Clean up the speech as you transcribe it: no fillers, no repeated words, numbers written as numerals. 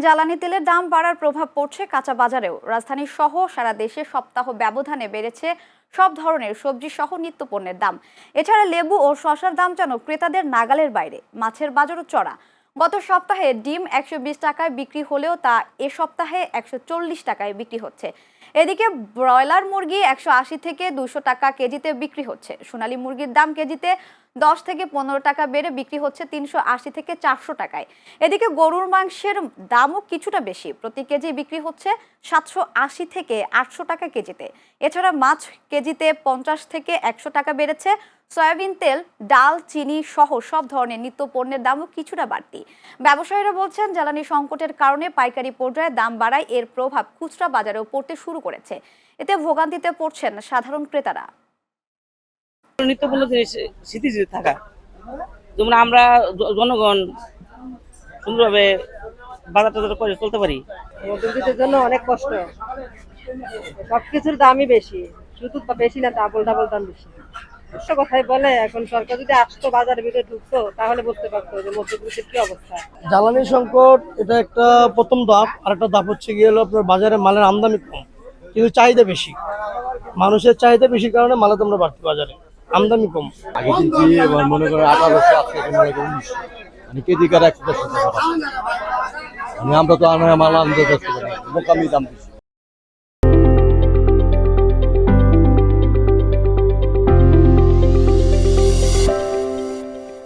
জ্বালানি তেলের দাম বাড়ার প্রভাব পড়ছে কাঁচা বাজারেও। রাজধানী সহ সারা দেশে সপ্তাহ ব্যবধানে বেড়েছে সব ধরনের সবজি সহ নিত্যপণ্যের দাম। এছাড়া লেবু ও শসার দাম যেন ক্রেতাদের নাগালের বাইরে। মাছের বাজারও চড়া। গত সপ্তাহে ডিম 120 টাকায় বিক্রি হলেও তা এ সপ্তাহে 140 টাকায় বিক্রি হচ্ছে। এদিকে ব্রয়লার মুরগি 180 থেকে 200 টাকা কেজিতে বিক্রি হচ্ছে। সোনালী মুরগির দাম কেজিতে 10 থেকে 15 টাকা বেড়ে বিক্রি হচ্ছে 380 থেকে 400 টাকায়। এদিকে গরুর মাংসের দামও কিছুটা বেশি, প্রতি কেজি বিক্রি হচ্ছে 780 থেকে 800 টাকা কেজিতে। এছাড়া মাছ কেজিতে 50 থেকে 100 টাকা বেড়েছে। সয়াবিন তেল, ডাল, চিনি সহ সব ধরনের নিত্য পণ্যের দামও কিছুটা বাড়তি। ব্যবসায়ীরা বলছেন, জ্বালানি সংকটের কারণে পাইকারি পর্যায়ে দাম বাড়ায় এর প্রভাব খুচরা বাজারেও পড়তে শুরু করেছে। এতে ভোগান্তিতে পড়ছেন সাধারণ ক্রেতারা। নিত্যপণ্য জিনিস স্থিতিশীল থাকা, যেমন আমরা জনগণ সুন্দরভাবে বাজার টাজার করে চলতে পারি। মধ্যবিত্তের জন্য অনেক কষ্ট, সবকিছুর দামই বেশি, শুধু বেশি না, ডাবল ডাবল দাম বেশি। অবশ্য কথাই বলে, এখন সরকার যদি আসতো বাজারের ভিতরে ঢুকতো তাহলে বুঝতে পারতো যে মধ্যবিত্তের কি অবস্থা। জ্বালানি সংকট এটা একটা প্রথম ধাপ। আর একটা ধাপ হচ্ছে গিয়ে হলো আপনার বাজারে মালের আমদানি কম, কিন্তু চাহিদা বেশি। মানুষের চাহিদা বেশি কারণে মালের দামটা বাড়তি, বাজারে আমদানি কম। আগে কিনছি এবার মনে করেন 1800, আজকে মনে করেন 1900, মানে কেজি কার 110 টাকা। আমরা তো মাল আনতে যাচ্ছি, মোকামি দাম দিচ্ছি।